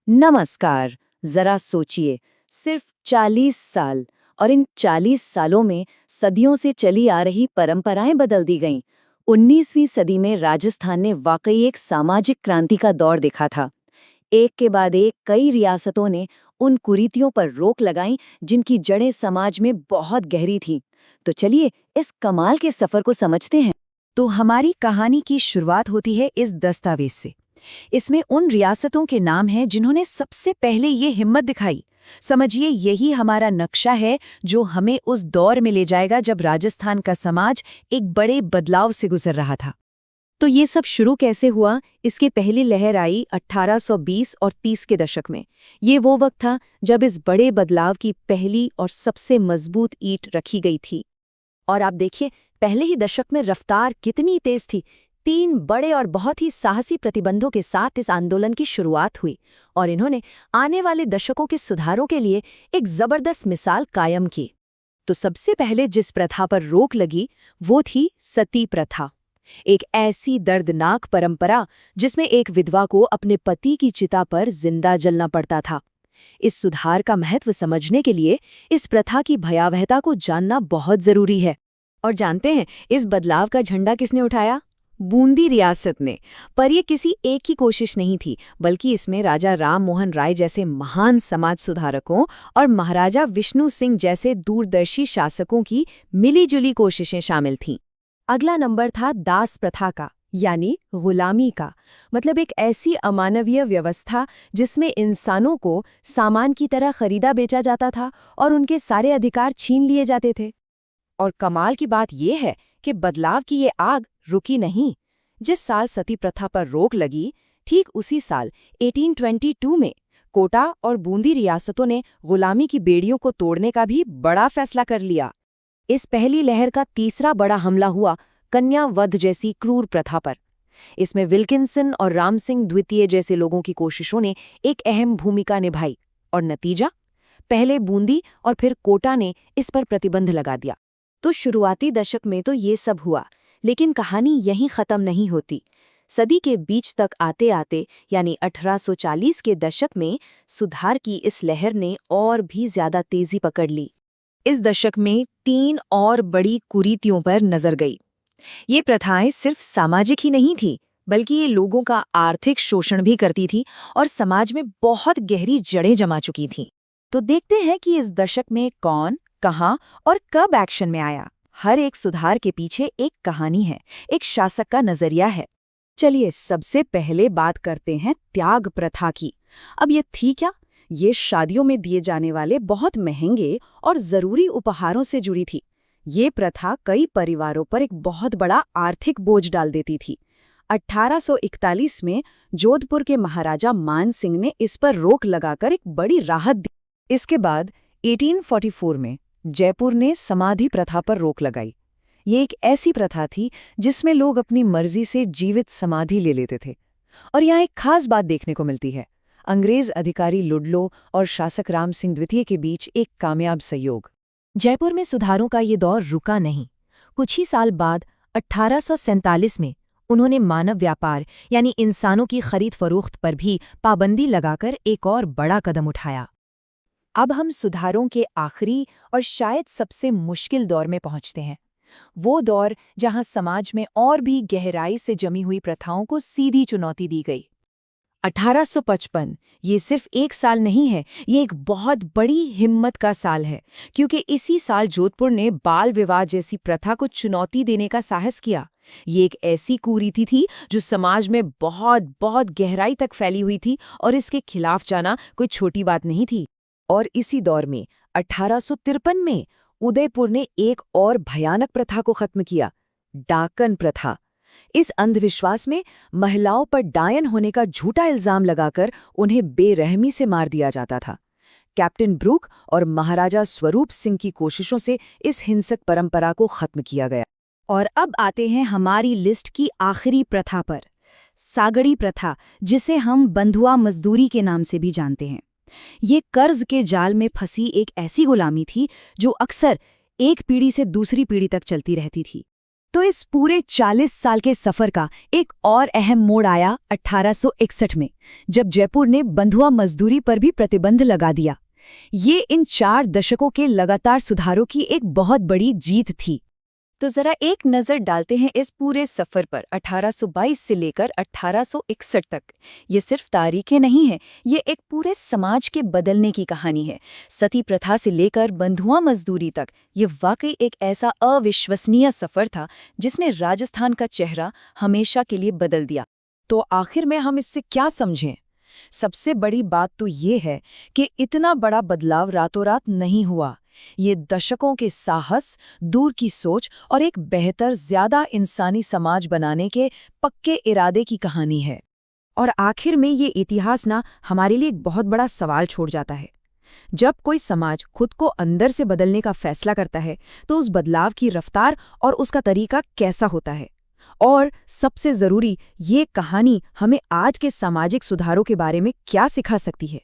नमस्कार। जरा सोचिए, सिर्फ 40 साल और इन 40 सालों में सदियों से चली आ रही परंपराएं बदल दी गईं। 19वीं सदी में राजस्थान ने वाकई एक सामाजिक क्रांति का दौर देखा था। एक के बाद एक कई रियासतों ने उन कुरीतियों पर रोक लगाई जिनकी जड़ें समाज में बहुत गहरी थीं। तो चलिए इस कमाल के सफर को समझते हैं। तो हमारी कहानी की शुरुआत होती है इस दस्तावेज से। इसमें उन रियासतों के नाम हैं जिन्होंने सबसे पहले ये हिम्मत दिखाई। समझिए यही हमारा नक्शा है जो हमें उस दौर में ले जाएगा जब राजस्थान का समाज एक बड़े बदलाव से गुजर रहा था। तो ये सब शुरू कैसे हुआ? इसकी पहली लहर आई 1820 और 30 के दशक में। ये वो वक्त था जब इस बड़े बदलाव की पहली और सबसे मजबूत ईंट रखी गई थी। और आप देखिए, पहले ही दशक में रफ्तार कितनी तेज थी। 3 बड़े और बहुत ही साहसी प्रतिबंधों के साथ इस आंदोलन की शुरुआत हुई और इन्होंने आने वाले दशकों के सुधारों के लिए एक जबरदस्त मिसाल कायम की। तो सबसे पहले जिस प्रथा पर रोक लगी वो थी सती प्रथा। एक ऐसी दर्दनाक परंपरा जिसमें एक विधवा को अपने पति की चिता पर जिंदा जलना पड़ता था। इस सुधार का महत्व समझने के लिए इस प्रथा की भयावहता को जानना बहुत जरूरी है। और जानते हैं इस बदलाव का झंडा किसने उठाया? बूंदी रियासत ने। पर यह किसी एक की कोशिश नहीं थी, बल्कि इसमें राजा राम मोहन राय जैसे महान समाज सुधारकों और महाराजा विष्णु सिंह जैसे दूरदर्शी शासकों की मिलीजुली कोशिशें शामिल थीं। अगला नंबर था दास प्रथा का, यानी गुलामी का। मतलब एक ऐसी अमानवीय व्यवस्था जिसमें इंसानों को सामान की तरह खरीदा बेचा जाता था और उनके सारे अधिकार छीन लिए जाते थे। और कमाल की बात यह है कि बदलाव की ये आग रुकी नहीं। जिस साल सती प्रथा पर रोक लगी, ठीक उसी साल 1822 में कोटा और बूंदी रियासतों ने गुलामी की बेड़ियों को तोड़ने का भी बड़ा फैसला कर लिया। इस पहली लहर का तीसरा बड़ा हमला हुआ कन्या वध जैसी क्रूर प्रथा पर। इसमें विल्किंसन और राम सिंह द्वितीय जैसे लोगों की कोशिशों ने एक अहम भूमिका निभाई और नतीजा, पहले बूंदी और फिर कोटा ने इस पर प्रतिबंध लगा दिया। तो शुरुआती दशक में तो ये सब हुआ, लेकिन कहानी यहीं खत्म नहीं होती। सदी के बीच तक आते आते यानी 1840 के दशक में सुधार की इस लहर ने और भी ज्यादा तेजी पकड़ ली। इस दशक में 3 और बड़ी कुरीतियों पर नजर गई। ये प्रथाएं सिर्फ सामाजिक ही नहीं थी, बल्कि ये लोगों का आर्थिक शोषण भी करती थी और समाज में बहुत गहरी जड़ें जमा चुकी थीं। तो देखते हैं कि इस दशक में कौन, कहां और कब एक्शन में आया। हर एक सुधार के पीछे एक कहानी है, एक शासक का नजरिया है। चलिए सबसे पहले बात करते हैं त्याग प्रथा की। अब ये थी क्या? ये शादियों में दिए जाने वाले बहुत महंगे और जरूरी उपहारों से जुड़ी थी। ये प्रथा कई परिवारों पर एक बहुत बड़ा आर्थिक बोझ डाल देती थी। 1841 में जोधपुर के महाराजा मान सिंह ने इस पर रोक लगाकर एक बड़ी राहत दी। इसके बाद 1844 में जयपुर ने समाधि प्रथा पर रोक लगाई। ये एक ऐसी प्रथा थी जिसमें लोग अपनी मर्जी से जीवित समाधि ले लेते थे। और यहाँ एक खास बात देखने को मिलती है, अंग्रेज अधिकारी लुडलो और शासक राम सिंह द्वितीय के बीच एक कामयाब सहयोग। जयपुर में सुधारों का ये दौर रुका नहीं। कुछ ही साल बाद 1847 में उन्होंने मानव व्यापार यानी इंसानों की खरीद फरोख्त पर भी पाबंदी लगाकर एक और बड़ा कदम उठाया। अब हम सुधारों के आखिरी और शायद सबसे मुश्किल दौर में पहुंचते हैं। वो दौर जहां समाज में और भी गहराई से जमी हुई प्रथाओं को सीधी चुनौती दी गई। 1855 ये सिर्फ एक साल नहीं है, ये एक बहुत बड़ी हिम्मत का साल है, क्योंकि इसी साल जोधपुर ने बाल विवाह जैसी प्रथा को चुनौती देने का साहस किया। ये एक ऐसी कुरीति थी जो समाज में बहुत बहुत गहराई तक फैली हुई थी और इसके खिलाफ जाना कोई छोटी बात नहीं थी। और इसी दौर में 1853 में उदयपुर ने एक और भयानक प्रथा को खत्म किया, डाकन प्रथा। इस अंधविश्वास में महिलाओं पर डायन होने का झूठा इल्जाम लगाकर उन्हें बेरहमी से मार दिया जाता था। कैप्टन ब्रूक और महाराजा स्वरूप सिंह की कोशिशों से इस हिंसक परंपरा को खत्म किया गया। और अब आते हैं हमारी लिस्ट की आखिरी प्रथा पर, सागड़ी प्रथा, जिसे हम बंधुआ मजदूरी के नाम से भी जानते हैं। ये कर्ज के जाल में फंसी एक ऐसी गुलामी थी जो अक्सर एक पीढ़ी से दूसरी पीढ़ी तक चलती रहती थी। तो इस पूरे 40 साल के सफर का एक और अहम मोड़ आया 1861 में, जब जयपुर ने बंधुआ मजदूरी पर भी प्रतिबंध लगा दिया। ये इन 4 दशकों के लगातार सुधारों की एक बहुत बड़ी जीत थी। तो जरा एक नजर डालते हैं इस पूरे सफर पर 1822 से लेकर 1861 तक। ये सिर्फ तारीखें नहीं हैं, ये एक पूरे समाज के बदलने की कहानी है। सती प्रथा से लेकर बंधुआ मजदूरी तक ये वाकई एक ऐसा अविश्वसनीय सफर था जिसने राजस्थान का चेहरा हमेशा के लिए बदल दिया। तो आखिर में हम इससे क्या समझें? सबसे बड़ी बात तो ये है कि इतना बड़ा बदलाव रातों रात नहीं हुआ। ये दशकों के साहस, दूर की सोच और एक बेहतर, ज्यादा इंसानी समाज बनाने के पक्के इरादे की कहानी है। और आखिर में ये इतिहास हमारे लिए एक बहुत बड़ा सवाल छोड़ जाता है। जब कोई समाज खुद को अंदर से बदलने का फैसला करता है, तो उस बदलाव की रफ्तार और उसका तरीका कैसा होता है? और सबसे जरूरी, ये कहानी हमें आज के सामाजिक सुधारों के बारे में क्या सिखा सकती है?